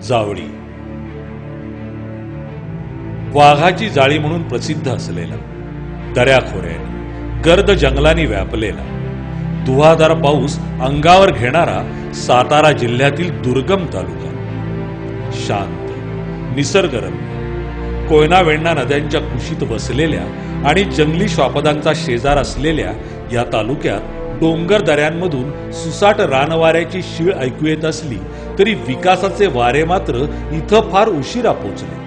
जावळी वाघाची जाळी म्हणून प्रसिद्ध असलेला, दऱ्याखोऱ्याने गर्द जंगलांनी व्यापलेला, धुवाधार पाऊस अंगावर घेणारा सातारा जिल्ह्यातील दुर्गम तालुका. शांत, निसर्गरम्य, कोयना वेण्णा नद्यांच्या कुशीत वसलेल्या आणि जंगली श्वापदांचा शेजार असलेल्या या तालुक्यात डोंगर दऱ्यांमधून सुसाट रानवाऱ्याची शीळ ऐकू येत असली तरी विकासाचे वारे मात्र इथं फार उशिरा पोचले.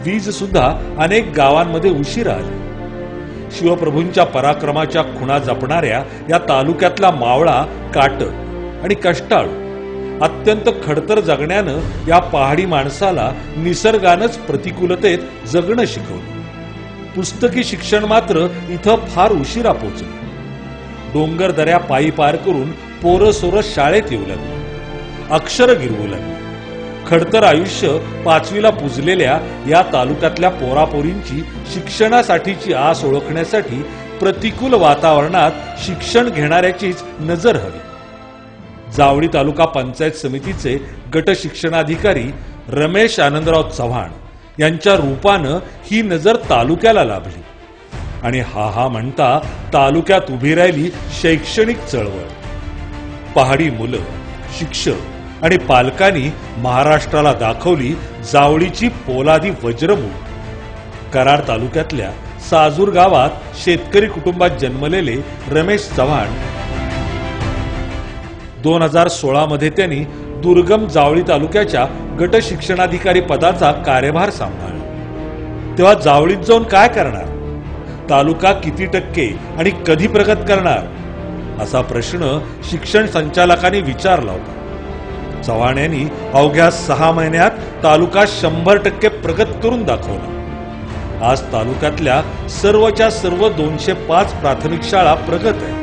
वीज सुद्धा अनेक गावांमध्ये उशिरा आली. शिवप्रभूंच्या पराक्रमाच्या खुणा जपणाऱ्या या तालुक्यातला मावळा काटक आणि कष्टाळू, अत्यंत खडतर जगण्यानं या पहाडी माणसाला निसर्गानंच प्रतिकूलतेत जगणं शिकवलं. पुस्तकी शिक्षण मात्र इथं फार उशिरा पोचलं. डोंगर दऱ्या पायी पार करून पोरं सोरं शाळेत येऊ लागली, अक्षर गिरवू लागली. खडतर आयुष्य 5वीला पुजलेल्या या तालुक्यातल्या पोरापोरींची शिक्षणासाठीची आस ओळखण्यासाठी प्रतिकूल वातावरणात शिक्षण घेणाऱ्याचीच नजर हवी. जावळी तालुका पंचायत समितीचे गट शिक्षणाधिकारी रमेश आनंदराव चव्हाण यांच्या रूपानं ही नजर तालुक्याला लाभली आणि हा म्हणता तालुक्यात उभी राहिली शैक्षणिक चळवळ. पहाडी मुलं, शिक्षक आणि पालकांनी महाराष्ट्राला दाखवली जावळीची पोलादी वज्रमूठ. कराड तालुक्यातल्या साजूर गावात शेतकरी कुटुंबात जन्मलेले रमेश चव्हाण 2016 मध्ये त्यांनी दुर्गम जावळी तालुक्याच्या गट शिक्षणाधिकारी पदाचा कार्यभार सांभाळला. तेव्हा जावळीत जाऊन काय करणार, तालुका किती टक्के आणि कधी प्रगत करणार असा प्रश्न शिक्षण संचालकांनी विचारला होता. चव्हाण यांनी अवघ्या 6 महिन्यात तालुका 100% प्रगत करून दाखवला. आज तालुक्यातल्या सर्वच्या सर्व 205 प्राथमिक शाळा प्रगत आहेत.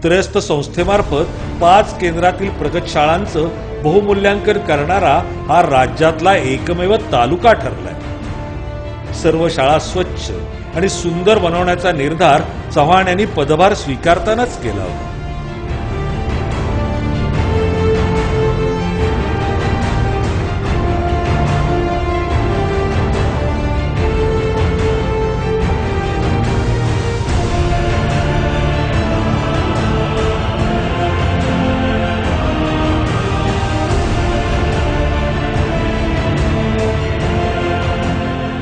त्रयस्थ संस्थेमार्फत 5 केंद्रातील प्रगत शाळांचं बहुमूल्यांकन करणारा हा राज्यातला एकमेव तालुका ठरलाय. सर्व शाळा स्वच्छ आणि सुंदर बनवण्याचा निर्धार चव्हाण यांनी पदभार स्वीकारतानाच केला होता.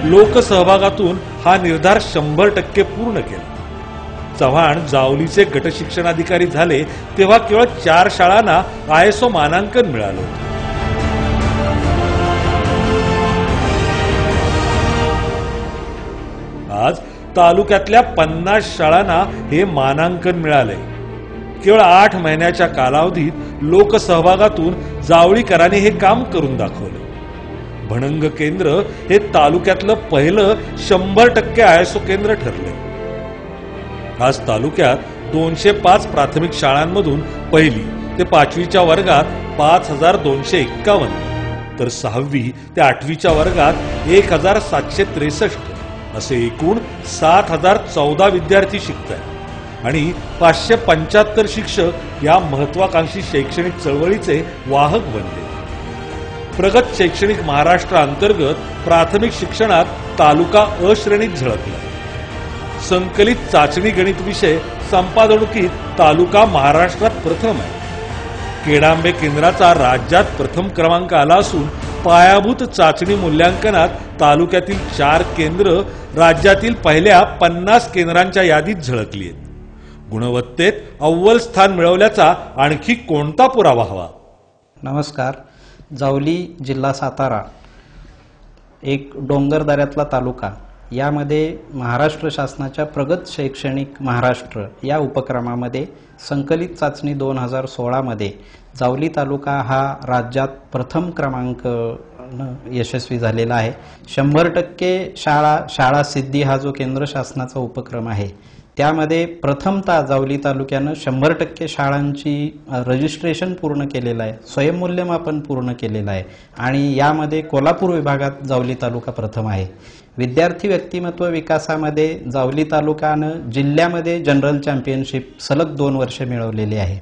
लोकसहभागातून हा निर्धार 100% पूर्ण केला. चव्हाण जावलीचे गट शिक्षणाधिकारी झाले तेव्हा केवळ 4 शाळांना ISO मानांकन मिळालं होतं. आज तालुक्यातल्या 50 शाळांना हे मानांकन मिळालंय. केवळ 8 महिन्याच्या कालावधीत लोकसहभागातून जावळीकरांनी हे काम करून दाखवलं. भणंग केंद्र हे तालुक्यातलं पहिलं 100% ISO केंद्र ठरले. आज तालुक्यात 205 प्राथमिक शाळांमधून 1ली ते 5वीच्या वर्गात 5251, तर 6वी ते 8वीच्या वर्गात 1763 असे एकूण 7014 विद्यार्थी शिकतात आणि 575 शिक्षक या महत्वाकांक्षी शैक्षणिक चळवळीचे वाहक बनले. प्रगत शैक्षणिक महाराष्ट्राअंतर्गत प्राथमिक शिक्षणात तालुका अ श्रेणीत झळकला. संकलित चाचणी गणित विषय संपादकीत तालुका महाराष्ट्रात प्रथम आहे. केडांबे केंद्राचा राज्यात प्रथम क्रमांक आला असून पायाभूत चाचणी मूल्यांकनात तालुक्यातील 4 केंद्र राज्यातील पहिल्या 50 केंद्रांच्या यादीत झळकली आहेत. गुणवत्तेत अव्वल स्थान मिळवल्याचा आणखी कोणता पुरावा हवा? नमस्कार. जावली जिल्हा सातारा एक डोंगर दऱ्यातला तालुका, यामध्ये महाराष्ट्र शासनाच्या प्रगत शैक्षणिक महाराष्ट्र या उपक्रमामध्ये संकलित चाचणी 2016 मध्ये जावली तालुका हा राज्यात प्रथम क्रमांक यशस्वी झालेला आहे. 100% शाळा सिद्धी हा जो केंद्र शासनाचा उपक्रम आहे त्यामध्ये प्रथमतः जावली तालुक्यानं 100% शाळांची रजिस्ट्रेशन पूर्ण केलेलं आहे, स्वयंमूल्यमापन पूर्ण केलेलं आहे आणि यामध्ये कोल्हापूर विभागात जावली तालुका प्रथम आहे. विद्यार्थी व्यक्तिमत्व विकासामध्ये जावली तालुक्यानं जिल्ह्यामध्ये जनरल चॅम्पियनशिप सलग 2 वर्ष मिळवलेली आहे.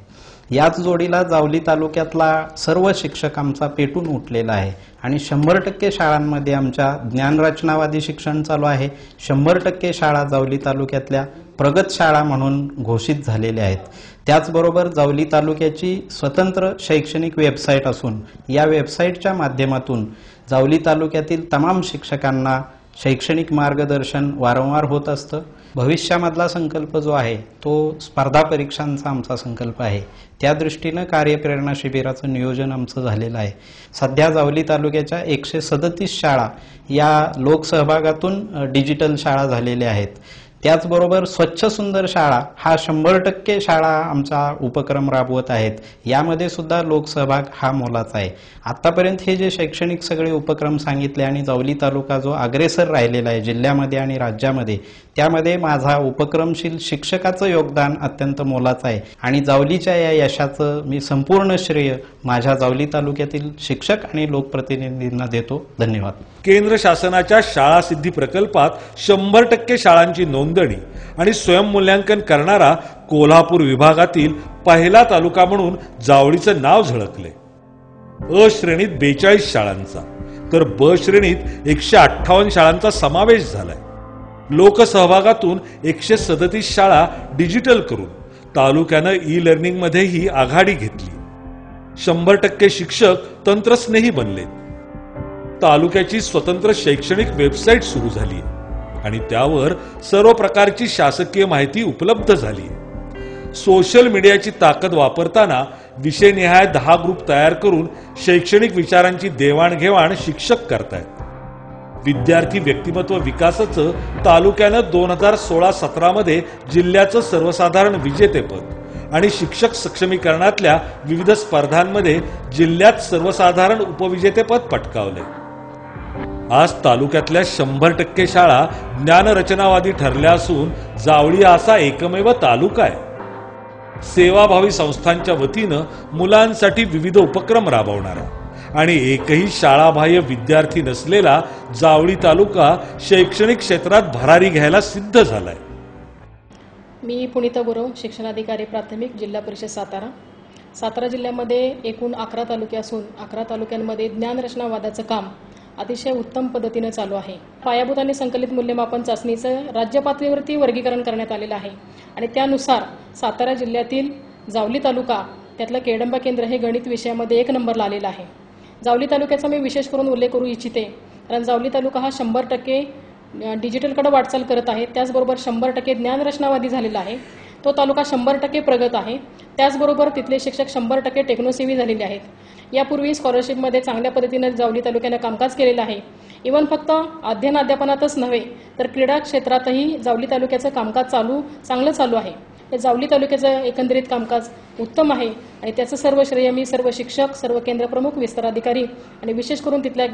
याच जोडीला जावली तालुक्यातला सर्व शिक्षक आमचा पेटून उठलेला आहे आणि 100% शाळांमध्ये आमच्या ज्ञानरचनावादी शिक्षण चालू आहे. 100% शाळा जावली तालुक्यातल्या प्रगत शाळा म्हणून घोषित झालेल्या आहेत. त्याचबरोबर जावली तालुक्याची स्वतंत्र शैक्षणिक वेबसाईट असून या वेबसाईटच्या माध्यमातून जावली तालुक्यातील तमाम शिक्षकांना शैक्षणिक मार्गदर्शन वारंवार होत असतं. भविष्यामधला संकल्प जो आहे तो स्पर्धा परीक्षांचा आमचा संकल्प आहे. त्या दृष्टीनं कार्यप्रेरणा शिबिराचं नियोजन आमचं झालेलं आहे. सध्या जावली तालुक्याच्या 137 शाळा या लोकसहभागातून डिजिटल शाळा झालेल्या आहेत. त्याचबरोबर स्वच्छ सुंदर शाळा हा 100% शाळा आमचा उपक्रम राबवत आहेत. यामध्ये सुद्धा लोकसहभाग हा मोलाचा आहे. आतापर्यंत हे जे शैक्षणिक सगळे उपक्रम सांगितले आणि जावली तालुका जो अग्रेसर राहिलेला आहे जिल्ह्यामध्ये आणि राज्यामध्ये, त्यामध्ये माझा उपक्रमशील शिक्षकाचं योगदान अत्यंत मोलाचं आहे आणि जावलीच्या या यशाचं मी संपूर्ण श्रेय माझ्या जावली तालुक्यातील शिक्षक आणि लोकप्रतिनिधींना देतो. धन्यवाद. केंद्र शासनाच्या शाळा सिद्धी प्रकल्पात 100% शाळांची नोंदणी आणि स्वयंमूल्यांकन करणारा कोल्हापूर विभागातील पहिला तालुका म्हणून जावळीचं नाव झळकले. अ श्रेणीत 42 शाळांचा तर ब श्रेणीत 158 शाळांचा समावेश झालाय. लोकसहभागातून 137 शाळा डिजिटल करून तालुक्यानं ई लर्निंग मध्येही आघाडी घेतली. 100% शिक्षक तंत्रस्नेही बनलेत. तालुक्याची स्वतंत्र शैक्षणिक वेबसाईट सुरू झाली आणि त्यावर सर्व प्रकारची शासकीय माहिती उपलब्ध झाली. सोशल मीडियाची ताकद वापरताना विषयनिहाय 10 ग्रुप तयार करून शैक्षणिक विचारांची देवाणघेवाण शिक्षक करतायत. विद्यार्थी व्यक्तिमत्व विकासाचं तालुक्यानं 2016-17 मध्ये जिल्ह्याचं सर्वसाधारण विजेतेपद आणि शिक्षक सक्षमीकरणातल्या विविध स्पर्धांमध्ये जिल्ह्यात सर्वसाधारण उपविजेतेपद पटकावले. आज तालुक्यातल्या 100% शाळा ज्ञानरचनावादी ठरल्या असून जावळी असा एकमेव तालुका आहे. सेवाभावी संस्थांच्या वतीनं मुलांसाठी विविध उपक्रम राबवणारा आणि एकही शाळाबाह्य विद्यार्थी नसलेला जावळी तालुका शैक्षणिक क्षेत्रात भरारी घ्यायला सिद्ध झालाय. मी पुनीता गुरव, शिक्षणाधिकारी प्राथमिक, जिल्हा परिषद सातारा. सातारा जिल्ह्यामध्ये एकूण 11 तालुके असून 11 तालुक्यांमध्ये ज्ञानरचनावादाचं काम अतिशय उत्तम पद्धतीने चालू आहे. पायाभूत आणि संकलित मूल्यमापन चाचणीचं राज्य पातळीवरती वर्गीकरण करण्यात आलेलं आहे आणि त्यानुसार सातारा जिल्ह्यातील जावली तालुका त्यातलं केडंबा केंद्र हे गणित विषयामध्ये 1 नंबरला आलेला आहे. जावली तालुक्याचा मी विशेष करून उल्लेख करू इच्छिते कारण जावली तालुका हा 100% डिजिटलकडे वाटचाल करत आहे. त्याचबरोबर 100% ज्ञानरचनावादी झालेला आहे. तो तालुका 100% प्रगत आहे. त्याचबरोबर तिथले शिक्षक 100% टेक्नोसेवी झालेले आहेत. यापूर्वी स्कॉलरशिपमध्ये चांगल्या पद्धतीने जावली तालुक्याने कामकाज केलेलं आहे. इव्हन फक्त अध्ययन अध्यापनातच नव्हे तर क्रीडा क्षेत्रातही जावली तालुक्याचं कामकाज चांगलं चालू आहे. हे जावली तालुक्याचं एकंदरीत कामकाज उत्तम आहे आणि त्याचं सर्व श्रेय मी सर्व शिक्षक, सर्व केंद्रप्रमुख, विस्तार अधिकारी आणि विशेष करून तिथल्या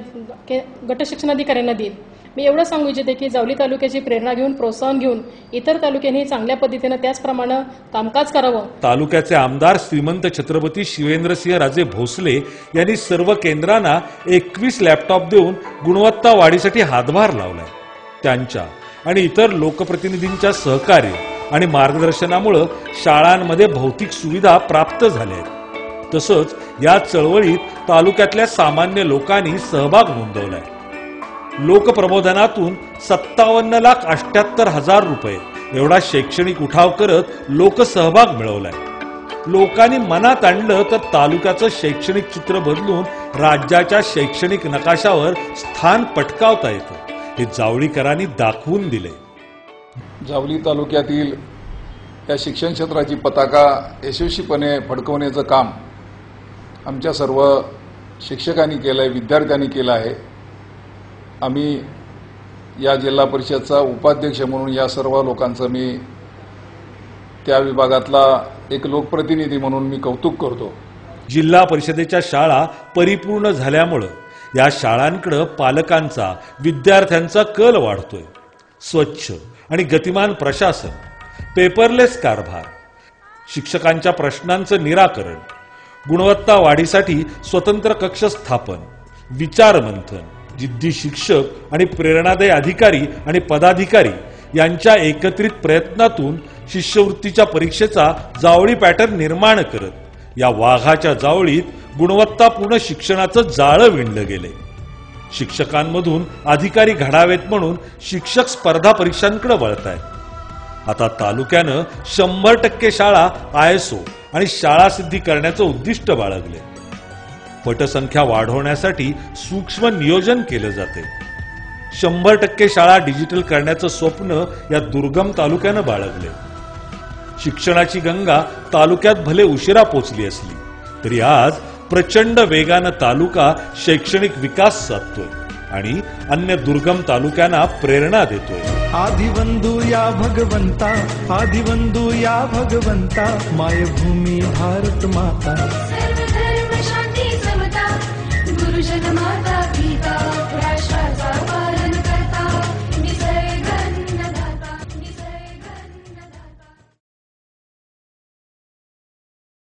गट शिक्षणाधिकाऱ्यांना देईन. मी एवढं सांगू इच्छिते की जावली तालुक्याची प्रेरणा घेऊन, प्रोत्साहन घेऊन इतर तालुक्यांनी चांगल्या पद्धतीने त्याचप्रमाणे कामकाज करावं. तालुक्याचे आमदार श्रीमंत छत्रपती शिवेंद्रसिंह राजे भोसले यांनी सर्व केंद्रांना 21 लॅपटॉप देऊन गुणवत्ता वाढीसाठी हातभार लावलाय. त्यांच्या आणि इतर लोकप्रतिनिधींच्या सहकार्य आणि मार्गदर्शनामुळे शाळांमध्ये भौतिक सुविधा प्राप्त झाल्या आहेत. तसंच या चळवळीत तालुक्यातल्या सामान्य लोकांनी सहभाग नोंदवलाय. लोकप्रबोधनातून 57,78,000 रुपये एवढा शैक्षणिक उठाव करत लोकसहभाग मिळवलाय. लोकांनी मनात आणलं तर तालुक्याचं शैक्षणिक चित्र बदलून राज्याच्या शैक्षणिक नकाशावर स्थान पटकावता येतं हे जावळीकरांनी दाखवून दिले. जावली तालुक्यातील या शिक्षण क्षेत्राची पताका यशस्वीपणे फडकवण्याचं काम आमच्या सर्व शिक्षकांनी केलं आहे, विद्यार्थ्यांनी केलं आहे. आम्ही या जिल्हा परिषदचा उपाध्यक्ष म्हणून या सर्व लोकांचं मी त्या विभागातला एक लोकप्रतिनिधी म्हणून मी कौतुक करतो. जिल्हा परिषदेच्या शाळा परिपूर्ण झाल्यामुळे या शाळांकडे पालकांचा, विद्यार्थ्यांचा कल वाढतोय. स्वच्छ आणि गतिमान प्रशासन, पेपरलेस कारभार, शिक्षकांच्या प्रश्नांचं निराकरण, गुणवत्ता वाढीसाठी स्वतंत्र कक्ष स्थापन, विचार मंथन, जिद्दी शिक्षक आणि प्रेरणादायी अधिकारी आणि पदाधिकारी यांच्या एकत्रित प्रयत्नातून शिष्यवृत्तीच्या परीक्षेचा जावळी पॅटर्न निर्माण करत या वाघाच्या जावळीत गुणवत्तापूर्ण शिक्षणाचं जाळं विणलं गेले. शिक्षकांमधून अधिकारी घडावेत म्हणून शिक्षक स्पर्धा परीक्षांकडे वळतायत. आता तालुक्यानं 100% शाळा ISO आणि शाळा सिद्धी करण्याचं उद्दिष्ट बाळगले. पटसंख्या वाढवण्यासाठी सूक्ष्म नियोजन केलं जाते. 100% शाळा डिजिटल करण्याचं स्वप्न या दुर्गम तालुक्यानं बाळगले. शिक्षणाची गंगा तालुक्यात भले उशिरा पोचली असली तरी आज प्रचंड वेगानं तालुका शैक्षणिक विकास साधतोय आणि अन्य दुर्गम तालुक्यांना प्रेरणा देतोय. आदिवंदू या भगवंता, आदिवंदू या भगवंता, मायभूमी भारत माता, सर्व धर्म शांती समता, गुरुजन माता पिता.